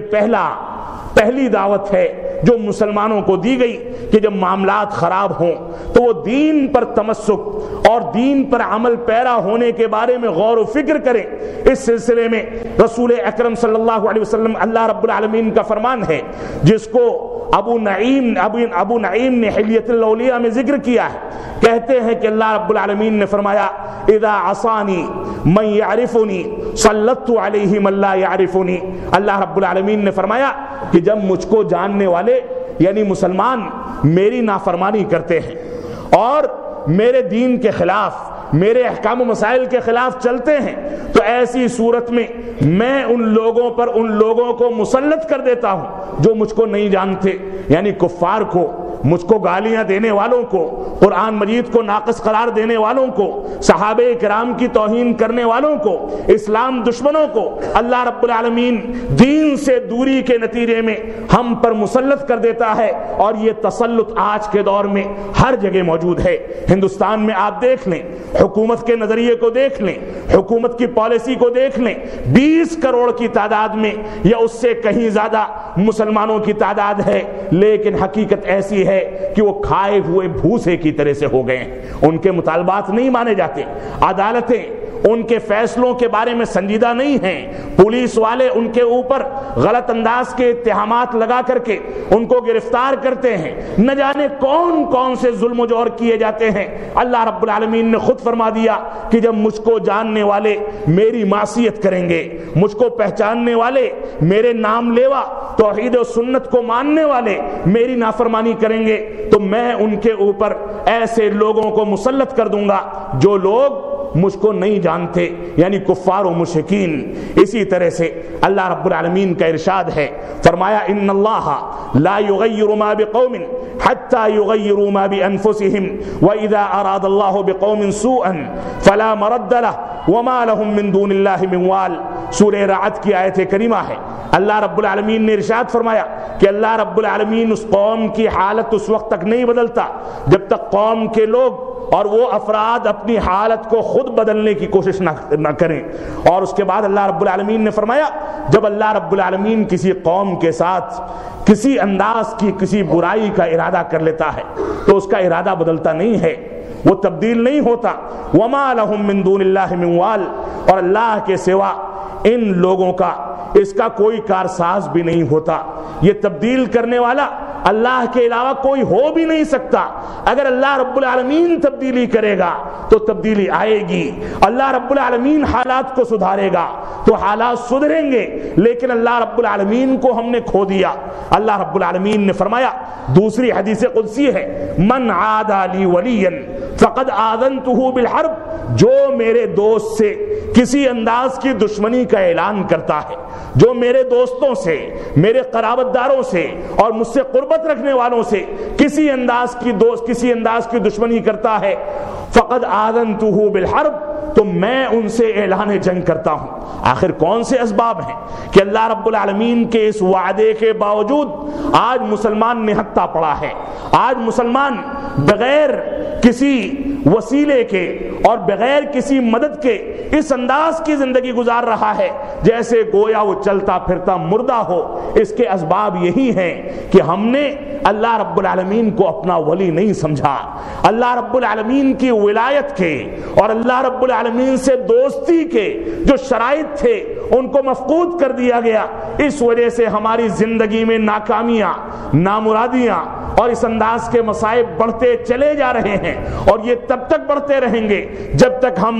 پہلی دعوت ہے جو مسلمانوں کو دی گئی کہ جب معاملات خراب ہوں تو وہ دین پر تمسک اور دین پر عمل پیرا ہونے کے بارے میں غور و فکر کریں۔ اس سلسلے میں رسول اکرم صلی اللہ علیہ وسلم، اللہ رب العالمین کا فرمان ہے جس کو ابو نعیم نے حلیۃ الاولیاء میں ذکر کیا ہے، کہتے ہیں کہ اللہ رب العالمین نے فرمایا اذا عصانی من یعرفنی سلطت علیہ من لا یعرفنی۔ اللہ رب العالمین نے فرمایا کہ جب مجھ کو جاننے والے یعنی مسلمان میری نافرمانی کرتے ہیں اور میرے دین کے خلاف، میرے احکام و مسائل کے خلاف چلتے ہیں، تو ایسی صورت میں میں ان لوگوں پر ان لوگوں کو مسلط کر دیتا ہوں جو مجھ کو نہیں جانتے، یعنی کفار کو، مجھ کو گالیاں دینے والوں کو، قرآن مجید کو ناقص قرار دینے والوں کو، صحابہ کرام کی توہین کرنے والوں کو، اسلام دشمنوں کو اللہ رب العالمین دین سے دوری کے نتیجے میں ہم پر مسلط کر دیتا ہے، اور یہ تسلط آج کے دور میں ہر جگہ موجود ہے۔ ہندوستان میں آپ دیکھ لیں، حکومت کے نظریے کو دیکھ لیں، حکومت کی پالیسی کو دیکھ لیں، 20 کروڑ کی تعداد میں یا اس سے کہیں زیادہ مسلمانوں کی تعداد ہے، لیکن حقیقت ایسی ہے کہ وہ کھائے ہوئے بھوسے کی طرح سے ہو گئے ہیں، ان کے مطالبات نہیں مانے جاتے، عدالتیں ان کے فیصلوں کے بارے میں سنجیدہ نہیں ہیں، پولیس والے ان کے اوپر غلط انداز کے اتہامات لگا کر کے ان کو گرفتار کرتے ہیں، نہ جانے کون کون سے ظلم و جور کیے جاتے ہیں۔ اللہ رب العالمین نے خود فرما دیا کہ جب مجھ کو جاننے والے میری معصیت کریں گے، مجھ کو پہچاننے والے، میرے نام لیوا توحید و سنت کو ماننے والے میری نافرمانی کریں گے، تو میں ان کے اوپر ایسے لوگوں کو مسلط کر دوں گا جو لوگ مجھ کو نہیں جانتے، یعنی کفار و مشرکین۔ اسی طرح سے اللہ رب العالمین کا ارشاد ہے، فرمایا ان اللہ لا یغیر ما بقوم حتى یغیروا ما بانفسهم واذا اراد اللہ بقوم سوءا فلا مرد له وما لهم من دون اللہ من وال۔ سورہ رعد کی آیت کریمہ ہے، اللہ رب العالمین نے ارشاد فرمایا کہ اللہ رب العالمین اس قوم کی حالت اس وقت تک نہیں بدلتا جب تک قوم کے لوگ اور وہ افراد اپنی حالت کو خود بدلنے کی کوشش نہ کریں۔ اور اس کے بعد اللہ رب العالمین نے فرمایا جب اللہ رب العالمین کسی قوم کے ساتھ کسی انداز کی کسی برائی کا ارادہ کر لیتا ہے تو اس کا ارادہ بدلتا نہیں ہے، وہ تبدیل نہیں ہوتا۔ وما لهم من دون اللہ من وال، اور اللہ کے سوا ان لوگوں کا اس کا کوئی کارساز بھی نہیں ہوتا۔ یہ تبدیل کرنے والا اللہ کے علاوہ کوئی ہو بھی نہیں سکتا. اگر اللہ رب العالمین تبدیلی کرے گا تو تبدیلی آئے گی. اللہ رب العالمین حالات کو سدھارے گا تو حالات سدھریں گے. لیکن اللہ رب العالمین کو ہم نے کھو دیا. اللہ رب العالمین نے فرمایا, دوسری حدیث قدسی ہے, من عادى لی ولیا فقد آذنته بالحرب, جو میرے دوست سے کسی انداز کی دشمنی کا اعلان کرتا ہے, جو میرے دوستوں سے, میرے قرابت داروں سے اور مجھ سے قربت رکھنے والوں سے کسی انداز کی دشمنی کرتا ہے, فقد آذنته بالحرب, تو میں ان سے اعلان جنگ کرتا ہوں. آخر کون سے اسباب ہیں کہ اللہ رب العالمین کے اس وعدے کے باوجود آج مسلمان نہتا پڑا ہے. آج مسلمان بغیر کسی وسیلے کے اور بغیر کسی مدد کے اس انداز کی زندگی گزار رہا ہے جیسے گویا وہ چلتا پھرتا مردہ ہو. اس کے اسباب یہی ہیں کہ ہم نے اللہ رب العالمین کو اپنا ولی نہیں سمجھا. اللہ رب العالمین کی ولایت کے اور اللہ رب العالمین سے دوستی کے جو شرائط تھے ان کو مفقود کر دیا گیا. اس وجہ سے ہماری زندگی میں ناکامیاں, نامرادیاں اور اس انداز کے مصائب بڑھتے چلے جا رہے ہیں, اور یہ تب تک بڑھتے رہیں گے جب تک ہم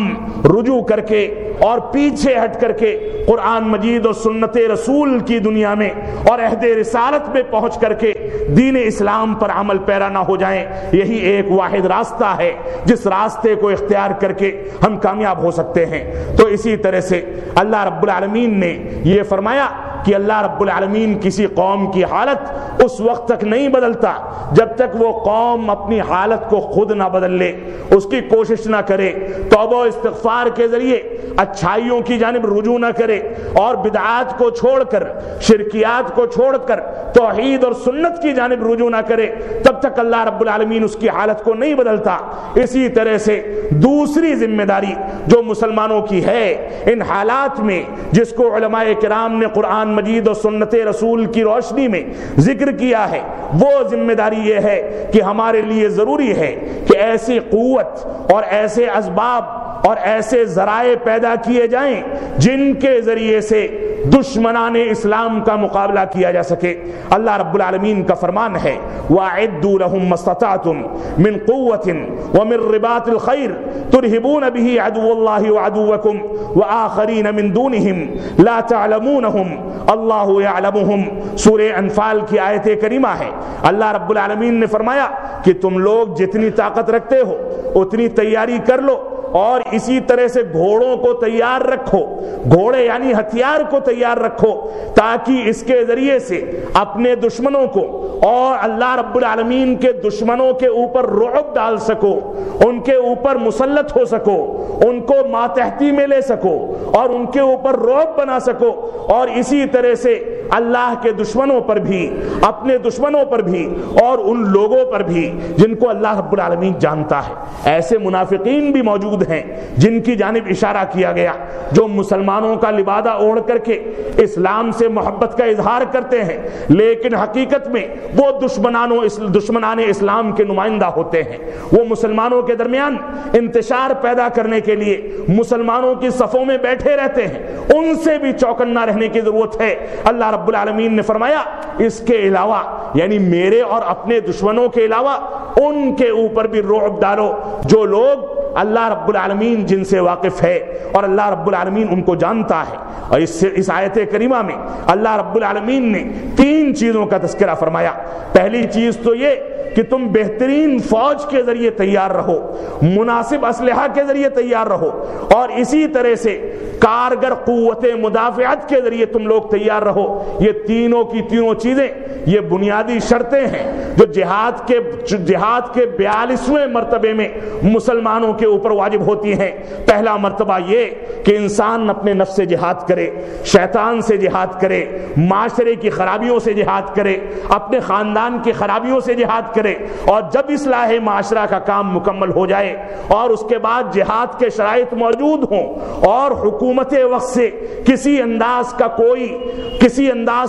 رجوع کر کے اور پیچھے ہٹ کر کے قرآن مجید اور سنت رسول کی دنیا میں اور عہد رسالت میں پہنچ کر کے دین اسلام پر عمل پیرا نہ ہو جائیں. یہی ایک واحد راستہ ہے جس راستے کو اختیار کر کے ہم کامیاب ہو سکتے ہیں. تو اسی طرح سے اللہ رب العالمین نے یہ فرمایا کہ اللہ رب العالمین کسی قوم کی حالت اس وقت تک نہیں بدلتا جب تک وہ قوم اپنی حالت کو خود نہ بدل لے, اس کی کوشش نہ کرے, توبہ و استغفار کے ذریعے اچھائیوں کی جانب رجوع نہ کرے اور بدعات کو چھوڑ کر, شرکیات کو چھوڑ کر توحید اور سنت کی جانب رجوع نہ کرے, تب تک اللہ رب العالمین اس کی حالت کو نہیں بدلتا. اسی طرح سے دوسری ذمہ داری جو مسلمانوں کی ہے ان حالات میں, جس کو علماء کرام نے قرآن مجید اور سنت رسول کی روشنی میں ذکر کیا ہے, وہ ذمہ داری یہ ہے کہ ہمارے لیے ضروری ہے کہ ایسی قوت اور ایسے اسباب اور ایسے ذرائع پیدا کیے جائیں جن کے ذریعے سے دشمنان اسلام کا مقابلہ کیا جا سکے. اللہ رب العالمین کا فرمان ہے, وَأَعِدُّوا لَهُم مَّا اسْتَطَعْتُم مِّن قُوَّةٍ وَمِن رِّبَاطِ الْخَيْرِ تُرْهِبُونَ بِهِ عَدُوَّ اللَّهِ وَعَدُوَّكُمْ وَآخَرِينَ مِن دُونِهِمْ لَا تَعْلَمُونَهُمْ اللَّهُ يَعْلَمُهُمْ. سورہ انفال کی آیت کریمہ ہے. اللہ رب العالمین نے فرمایا کہ تم لوگ جتنی طاقت رکھتے ہو اتنی تیاری کر لو, اور اسی طرح سے گھوڑوں کو تیار رکھو, گھوڑے یعنی ہتھیار کو تیار رکھو, تاکہ اس کے ذریعے سے اپنے دشمنوں کو اور اللہ رب العالمین کے دشمنوں کے اوپر رعب ڈال سکو, ان کے اوپر مسلط ہو سکو, ان کو ماتحتی میں لے سکو اور ان کے اوپر رعب بنا سکو, اور اسی طرح سے اللہ کے دشمنوں پر بھی, اپنے دشمنوں پر بھی اور ان لوگوں پر بھی جن کو اللہ رب العالمین جانتا ہے. ایسے منافقین بھی موجود ہیں جن کی جانب اشارہ کیا گیا, جو مسلمانوں کا لبادہ اوڑھ کر کے اسلام سے محبت کا اظہار کرتے ہیں لیکن حقیقت میں وہ دشمنان اسلام کے نمائندہ ہوتے ہیں. وہ مسلمانوں کے درمیان انتشار پیدا کرنے کے لیے مسلمانوں کی صفوں میں بیٹھے رہتے ہیں. ان سے بھی چوکنا رہنے کی ضرورت ہے. اللہ رب العالمین نے فرمایا اس کے علاوہ یعنی میرے اور اپنے دشمنوں کے علاوہ ان کے اوپر بھی رعب ڈالو جو لوگ اللہ رب العالمین جن سے واقف ہے اور اللہ رب العالمین ان کو جانتا ہے. اور اس آیت کریمہ میں اللہ رب العالمین نے 3 چیزوں کا تذکرہ فرمایا. پہلی چیز تو یہ کہ تم بہترین فوج کے ذریعے تیار رہو, مناسب اسلحہ کے ذریعے تیار رہو, اور اسی طرح سے کارگر قوت مدافعت کے ذریعے تم لوگ تیار رہو. یہ تینوں کی تینوں چیزیں یہ بنیادی شرطیں ہیں جو جہاد کے 42ویں مرتبے میں مسلمانوں کے اوپر واجب ہوتی ہیں. پہلا مرتبہ یہ کہ انسان اپنے نفس سے جہاد کرے, شیطان سے جہاد کرے, معاشرے کی خرابیوں سے جہاد کرے, اپنے خاندان کی خرابیوں سے جہاد کرے, اور جب اصلاح معاشرہ کا کام مکمل ہو جائے اور اس کے بعد جہاد کے شرائط موجود ہوں اور حکومت وقت سے کسی انداز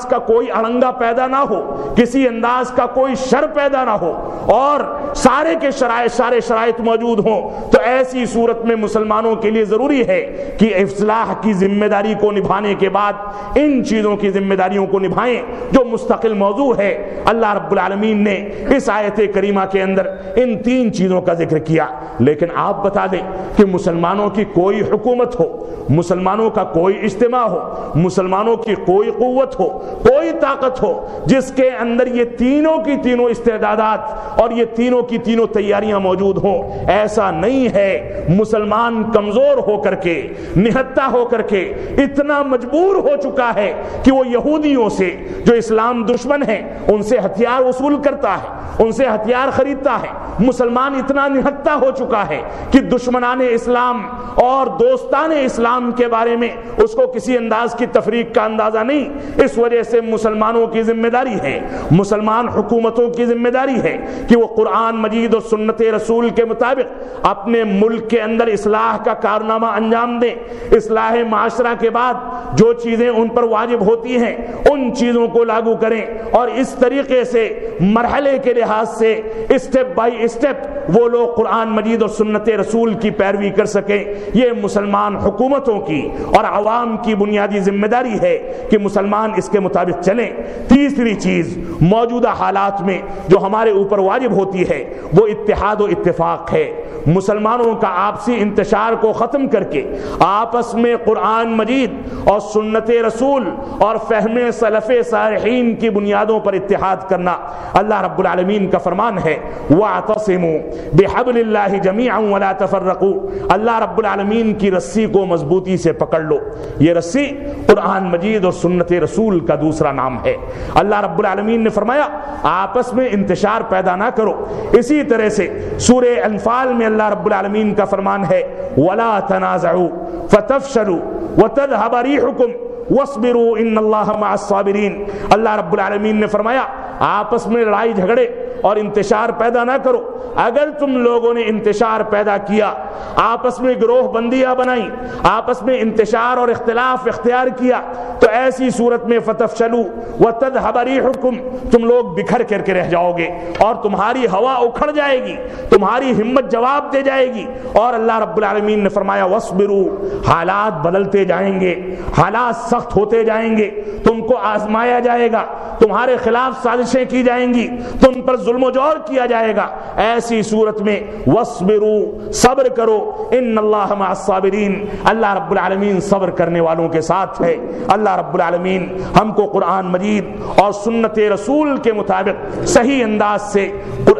کا کوئی اڑنگا پیدا نہ ہو, کسی انداز کا کوئی شر پیدا نہ ہو, اور سارے کے سارے شرائط موجود ہوں، تو ایسی صورت میں مسلمانوں کے لیے ضروری ہے کہ اصلاح کی ذمہ داری کو نبھانے کے بعد ان چیزوں کی ذمہ داریوں کو نبھائیں جو مستقل موضوع ہے۔ اللہ رب العالمین نے اس آیت کریمہ کے اندر ان 3 چیزوں کا ذکر کیا، لیکن آپ بتا دیں کہ مسلمانوں کی کوئی حکومت ہو، مسلمانوں کا کوئی اجتماع ہو، مسلمانوں کی کوئی قوت ہو، کوئی طاقت ہو جس کے اندر یہ تینوں کی تینوں استعدادات اور یہ تینوں کی تینوں تیاریاں موجود ہوں، ایسا نہیں ہے۔ مسلمان کمزور ہو کر کے، نہتہ ہو کر کے اتنا مجبور ہو چکا ہے کہ وہ یہودیوں سے جو اسلام دشمن ہیں ان سے ہتھیار وصول کرتا ہے، ان سے ہتھیار خریدتا ہے۔ مسلمان اتنا نہتہ ہو چکا ہے کہ دشمنان اسلام اور دوستان اسلام کے بارے میں اس کو کسی انداز کی تفریق کا اندازہ نہیں۔ اس وجہ سے مسلمانوں کی ذمہ داری ہے، مسلمان حکومتوں کی ذمہ داری ہے کہ وہ قرآن مجید اور سنت رسول کے مطابق اپنے ملک کے اندر اصلاح کا کارنامہ انجام دیں۔ اصلاح معاشرہ کے بعد جو چیزیں ان پر واجب ہوتی ہیں ان چیزوں کو لاگو کریں، اور اس طریقے سے مرحلے کے لحاظ سے اسٹیپ بائی اسٹیپ وہ لوگ قرآن مجید اور سنت رسول کی پیروی کر سکیں۔ یہ مسلمان حکومتوں کی اور عوام کی بنیادی ذمہ داری ہے کہ مسلمان اس کے مطابق چلیں۔ تیسری چیز موجودہ حالات میں جو ہمارے اوپر واجب ہوتی ہے وہ اتحاد و اتفاق ہے۔ مسلمانوں کا آپسی انتشار کو ختم کر کے آپس میں قرآن مجید اور سنت رسول اور فہم سلف صالحین کی بنیادوں پر اتحاد کرنا۔ اللہ رب العالمین کا فرمان ہے وَاعْتَصِمُوا بِحَبْلِ اللَّهِ جَمِيعًا وَلَا تَفَرَّقُوا، اللہ رب العالمین کی رسی کو مضبوطی سے پکڑ لو۔ یہ رسی قرآن مجید اور سنت رسول کا دوسرا نام ہے۔ اللہ رب العالمین نے فرمایا آپس میں انتشار پیدا نہ کرو۔ اسی طرح سے سورہ انفال میں اللہ رب العالمین کا فرمان ہے وَلَا تَنَازَعُوا فَتَفْشَلُوا وَتَذْهَبَ رِيحُكُمْ وَاصْبِرُوا إِنَّ اللَّهَ مَعَ الصَّابِرِينَ۔ اللہ رب العالمین نے فرمایا آپس میں لڑائی جھگڑے اور انتشار پیدا نہ کرو۔ اگر تم لوگوں نے انتشار پیدا کیا، آپس میں گروہ بندیاں بنائیں، آپس میں انتشار اور اختلاف اختیار کیا، تو ایسی صورت میں فتفشلوا وتذهب ريحكم، تم لوگ بکھر کر کے رہ جاؤ گے اور تمہاری ہوا اکھڑ جائے گی، تمہاری ہمت جواب دے جائے گی۔ اور اللہ رب العالمین نے فرمایا واصبروا، حالات بدلتے جائیں گے، حالات سخت ہوتے جائیں گے، تم کو آزمایا جائے گا، تمہارے خلاف سازشیں کی جائیں گی، تم پر ظلم و جور کیا جائے گا۔ ایسی صورت میں واصبروا، صبر کرو، ان اللہ مع الصابرین، اللہ رب العالمین صبر کرنے والوں کے ساتھ ہے۔ اللہ رب العالمین ہم کو قرآن مجید اور سنت رسول کے مطابق صحیح انداز سے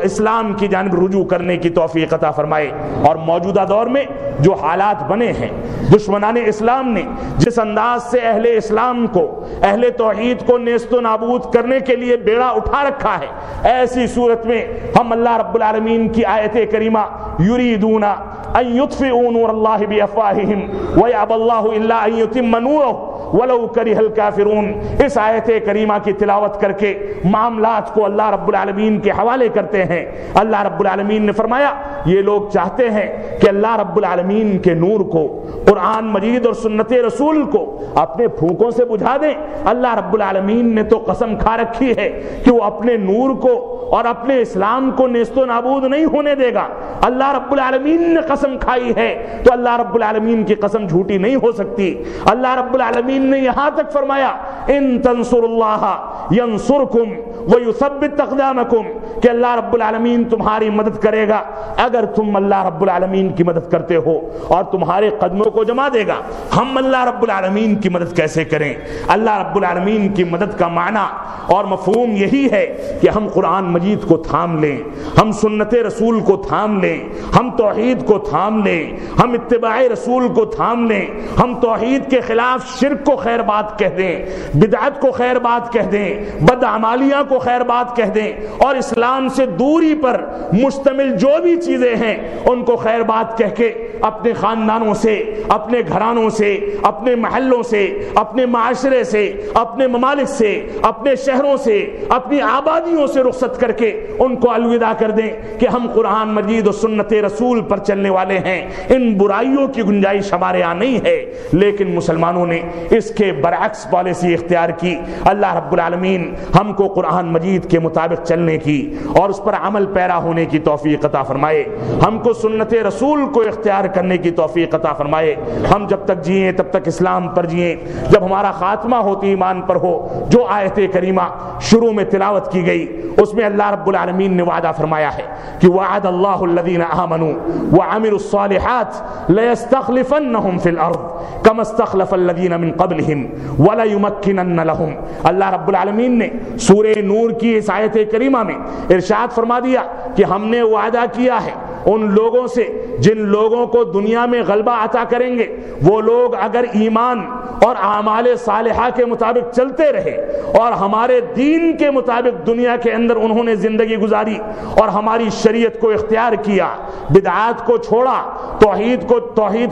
اسلام کی جانب رجوع کرنے کی توفیق عطا فرمائے۔ اور موجودہ دور میں جو حالات بنے ہیں، دشمنان اسلام نے جس انداز سے اہل اسلام کو، اہل توحید کو نیست و نابود کرنے کے لیے بیڑا اٹھا رکھا ہے، ایسی صورت میں ہم اللہ رب العالمین کی آیت کریمہ یریدون ان یطفئوا نور اللہ بافواہہم ویأبی اللہ الا ان یتم نورہ ولو کرہ الکافرون، اس آیت کریمہ کی تلاوت کر کے معاملات کو اللہ رب العالمین کے حوالے کرتے ہیں۔ اللہ رب العالمین نے فرمایا یہ لوگ چاہتے ہیں کہ اللہ رب العالمین کے نور کو، قرآن مجید اور سنت رسول کو اپنے پھونکوں سے بجھا دیں۔ اللہ رب العالمین نے تو قسم کھا رکھی ہے کہ وہ اپنے نور کو اور اپنے اسلام کو نیست و نابود نہیں ہونے دے گا۔ اللہ رب العالمین نے قسم کھائی ہے تو اللہ رب العالمین کی قسم جھوٹی نہیں ہو سکتی۔ اللہ رب العالمین نے یہاں تک فرمایا ان تنصر اللہ ینصرکم ویثبت اقدامکم، کہ اللہ رب العالمین تمہاری مدد کرے گا اگر تم اللہ رب العالمین کی مدد کرتے ہو، اور تمہارے قدموں کو جما دے گا۔ ہم اللہ رب العالمین کی مدد کیسے کریں؟ اللہ رب العالمین کی مدد کا معنی اور مفہوم یہی ہے کہ ہم قرآن مجید کو تھام لیں، ہم سنت رسول کو تھام لیں، ہم توحید کو تھام لیں، ہم اتباع رسول کو تھام لیں، ہم توحید کے خلاف شرک کو خیر بات کہہ دیں، بدعت کو خیر بات کہہ دیں، بدعمالیاں کو خیر بات کہہ دیں، اور اسلام سے دوری پر مشتمل جو بھی چیزیں ہیں ان کو خیر بات کہہ کے اپنے خاندانوں سے، اپنے گھرانوں سے، اپنے محلوں سے، اپنے معاشرے سے، اپنے ممالک سے، اپنے شہروں سے، اپنی آبادیوں سے رخصت کر کے ان کو الوداع کر دیں کہ ہم قرآن مجید اور سنت رسول پر چلنے والے ہیں، ان برائیوں کی گنجائش ہمارے یہاں نہیں ہے۔ لیکن مسلمانوں نے اس کے برعکس پالیسی اختیار کی۔ اللہ رب العالمین ہم کو قرآن مجید کے مطابق چلنے کی اور اس پر عمل پیرا ہونے کی توفیق عطا فرمائے، ہم کو سنت رسول کو اختیار کرنے کی توفیق عطا فرمائے۔ ہم جب تک جئیں تب تک اسلام پر جئیں، جب ہمارا خاتمہ ہوتی ایمان پر ہو۔ جو آیت کریمہ شروع میں تلاوت کی گئی اس میں اللہ رب العالمین نے وعدہ فرمایا ہے کہ وعد اللہ الذین آمنوا وعملوا الصالحات لیستخلفنہم فی الارض کما استخلف الذین من قبلہم وليمکنن لہم۔ اللہ رب العالمین نے سورہ نور کی اس آیت کریمہ میں ارشاد فرما دیا کہ ہم نے وعدہ کیا ہے ان لوگوں سے جن لوگوں کو دنیا میں غلبہ عطا کریں گے، وہ لوگ اگر ایمان اور اعمال صالحہ کے مطابق چلتے رہے اور ہمارے دین کے مطابق دنیا کے اندر انہوں نے زندگی گزاری اور ہماری شریعت کو اختیار کیا، بدعات کو چھوڑا، توحید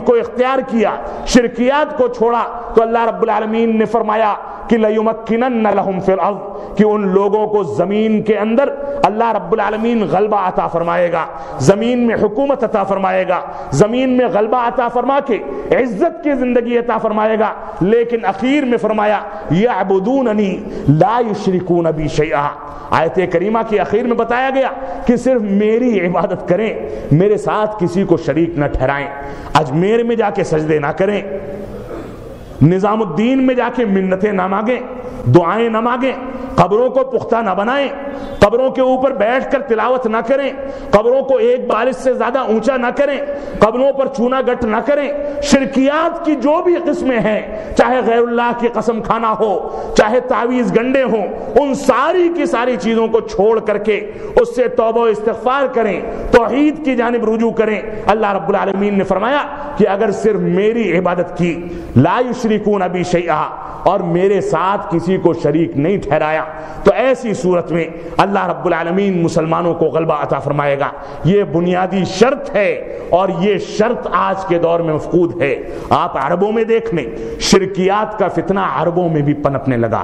کو اختیار کیا، شرکیات کو چھوڑا، تو اللہ رب العالمین نے فرمایا کہ لَيُمَكِّنَنَّ لَهُمْ فِي الْأَرْضِ، کہ ان لوگوں کو زمین کے اندر اللہ رب العالمین غلبہ عطا فرمائے گا، زمین میں حکومت عطا فرمائے گا، زمین میں غلبہ عطا فرما کے عزت کی زندگی عطا فرمائے گا۔ لیکن اخیر میں فرمایا یعبدوننی لا یشرکون بی شیئا۔ آیت کریمہ کی اخیر میں بتایا گیا کہ صرف میری عبادت کریں، میرے ساتھ کسی کو شریک نہ ٹھہرائیں، اجمیر میں جا کے سجدے نہ کریں، نظام الدین میں جا کے منتیں نہ مانگیں، دعائیں نہ مانگیں، قبروں کو پختہ نہ بنائیں، قبروں کے اوپر بیٹھ کر تلاوت نہ کریں، قبروں کو ایک بالش سے زیادہ اونچا نہ کریں، قبروں پر چونا گٹ نہ کریں۔ شرکیات کی جو بھی قسمیں ہیں، چاہے غیر اللہ کی قسم کھانا ہو، چاہے تعویذ گنڈے ہوں، ان ساری کی ساری چیزوں کو چھوڑ کر کے اس سے توبہ و استغفار کریں، توحید کی جانب رجوع کریں۔ اللہ رب العالمین نے فرمایا کہ اگر صرف میری عبادت کی، لا یشرکون بی شیئا، اور میرے ساتھ کسی کو شریک نہیں ٹھہرایا، تو ایسی صورت میں اللہ رب العالمین مسلمانوں کو غلبہ عطا فرمائے گا۔ یہ بنیادی شرط ہے اور یہ شرط آج کے دور میں مفقود ہے۔ آپ عربوں میں دیکھ لیں، شرکیات کا فتنہ عربوں میں بھی پنپنے لگا۔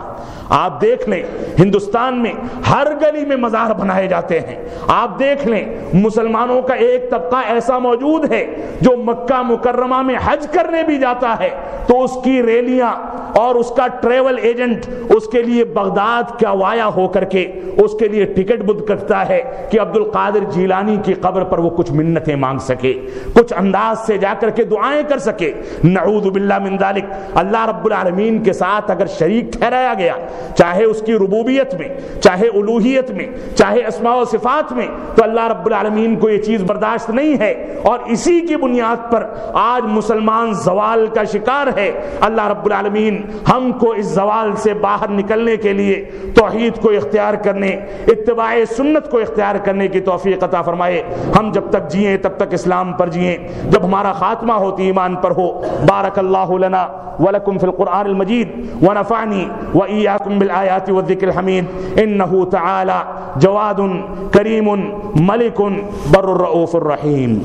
آپ دیکھ لیں ہندوستان میں ہر گلی میں مزار بنائے جاتے ہیں۔ آپ دیکھ لیں مسلمانوں کا ایک طبقہ ایسا موجود ہے جو مکہ مکرمہ میں حج کرنے بھی جاتا ہے تو اس کی ریلیاں اور اس کا ٹریول ایجنٹ اس کے لیے بغداد کا وایا ہو کر کے اس کے لیے ٹکٹ بک کرتا ہے کہ عبد القادر جیلانی کی قبر پر وہ کچھ منتیں مانگ سکے، کچھ انداز سے جا کر کے دعائیں کر سکے۔ نعوذ باللہ من ذالک۔ اللہ رب العالمین کے ساتھ اگر شریک ٹھہرایا گیا، چاہے اس کی ربوبیت میں، چاہے الوہیت میں، چاہے اسماء و صفات میں، تو اللہ رب العالمین کو یہ چیز برداشت نہیں ہے، اور اسی کی بنیاد پر آج مسلمان زوال کا شکار ہے۔ اللہ رب العالمین ہم کو اس زوال سے باہر نکلنے کے لیے توحید کو اختیار کرنے، اتباع سنت کو اختیار کرنے کی توفیق عطا فرمائے۔ ہم جب تک جئیں تب تک اسلام پر جئیں، جب ہمارا خاتمہ ہوتی ایمان پر ہو۔ بارک اللہ لنا ولکم فی القرآن المجید ونفعنی وإیاکم بالآیات والذکر الحمید، انہ تعالی جواد کریم ملک بر الرؤوف الرحیم۔